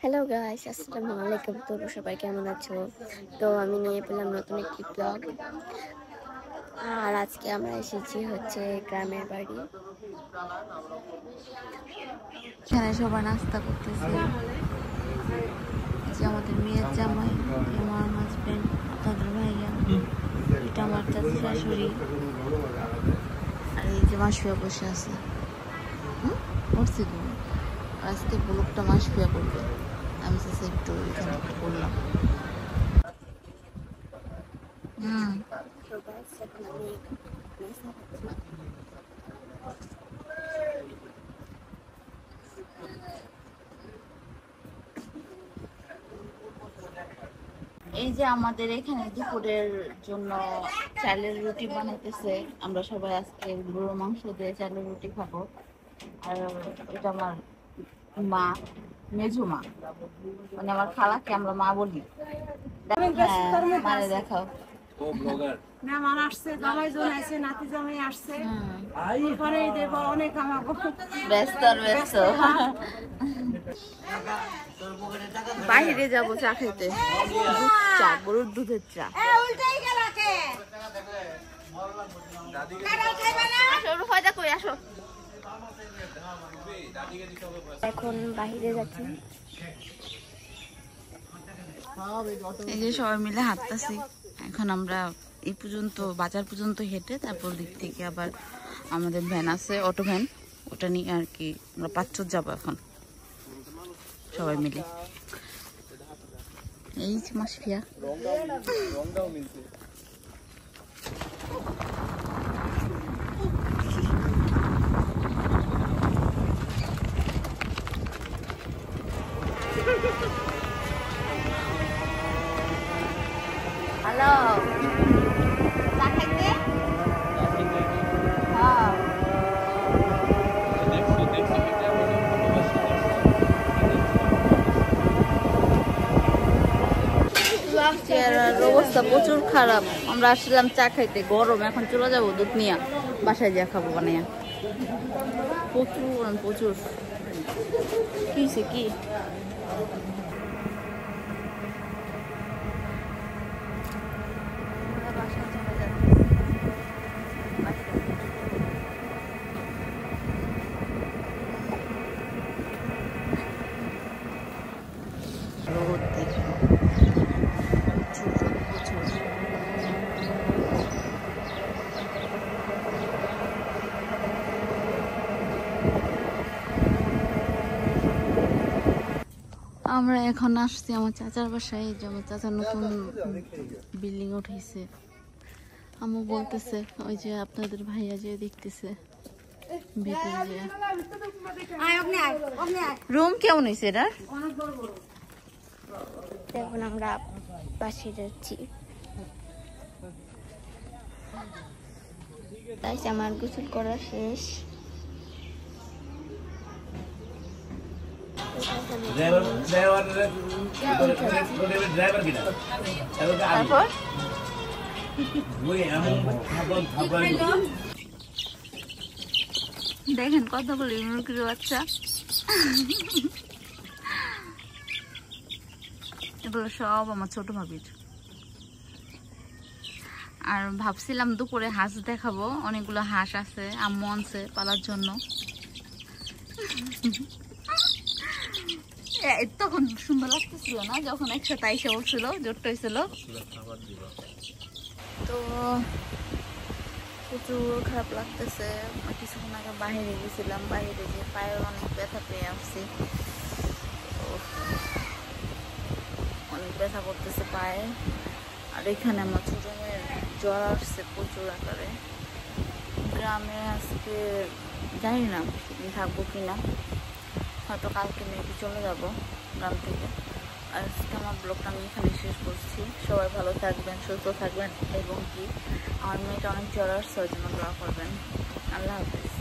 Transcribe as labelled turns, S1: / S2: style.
S1: Hello guys, আসসালামু আলাইকুম। তো সবাই কেমন আছো? তো আমি নিয়ে পেলাম নতুন একটি ব্লগ। আর আজকে আমরা এসেছি হচ্ছে গ্রামের বাড়ি।
S2: এখানে সবাই নাস্তা করতেছে। যে আমাদের মেয়ের জামাই, আমার হাজবেন্ড, দাদুর ভাইয়া, এটা আমার চাচি শাশুড়ি, আর এই যে মাসফিয়া বসে আছে। করছি তুমি আজকে ব্লগটা মাসফিয়া করবে, আমি চাচ্ছি একটু এখানে একটু করলাম। এই যে আমাদের এখানে দুপুরের জন্য চালের রুটি বানাইতেছে। আমরা সবাই আজকে গরুর মাংস দিয়ে চালের রুটি খাবো। আর এটা আমার মা, মেজু মা, মানে আমার খালাকে আমরা মা বলি। মারে দেখাও।
S3: মেহমান আসছে, জামাই জন আছে, নাতি জামাই আসছে। পরে দেব অনেক আমাকে
S2: ব্যস্ত বাইরে যাবো চা খেতে, চা, গরুর দুধের চা।
S1: এখন বাহিরে যাচ্ছি।
S2: এই যে সবাই মিলে হাঁটতেছি। এখন আমরা এই পর্যন্ত, বাজার পর্যন্ত হেঁটে তারপর দিক থেকে আবার আমাদের ভ্যান আছে, অটো ভ্যান, ওটা নিয়ে আর কি আমরা 5 যাবো এখন সবাই মিলে। এই যে মাসফিয়া হ্যালো, চা খাইতে? অবস্থা প্রচুর খারাপ। আমরা আসলাম চা খাইতে, গরম, এখন চলে যাবো দুধ নিয়ে বাসায় যা খাবো বানিয়ে। প্রচুর প্রচুর কি কি আমরা এখন আসছি আমার চাচার বাসায়। যে আমার চাচার নতুন বিল্ডিং উঠেছে। আম্মু বলতেছে ওই যে আপনাদের ভাইয়া যে দেখতেছে ভিতরে রুম কেমন হয়েছে এটা।
S1: এখন আমরা বাসে যাচ্ছি। তাই আমার গোসল করা শেষ।
S2: দেখেন কতগুলো মুরগির বাচ্চা। এগুলো সব আমার ছোট ভাবির। আর ভাবছিলাম দুপুরে হাঁস দেখাবো, অনেকগুলো হাঁস আছে, আম্মু আনছে পালার জন্য। তখন সুন্দর লাগতেছিল না যখন একসাথে আইসা উঠছিল, জোট হয়েছিল। তো প্রচুর খারাপ লাগতেছে। কিছুক্ষণ আগে বাহিরে গেছিলাম, বাহিরে যে পায়ে অনেক ব্যথা পেয়ে আসছি, অনেক ব্যথা করতেছে পায়ে। আর এখানে আমার ছোট মেয়ের জ্বর আসছে প্রচুর আকারে। গ্রামে আজকে জানি না থাকবো কিনা, হয়তো কালকে মেয়েকে চলে যাব গ্রাম থেকে। আর আজকে আমার ব্লগটা আমি এখানে শেষ করছি। সবাই ভালো থাকবেন, সুস্থ থাকবেন, এবং কি আমার মেয়েটা অনেক জ্বর আসছে, ওই জন্য দোয়া করবেন। আল্লাহ হাফেজ।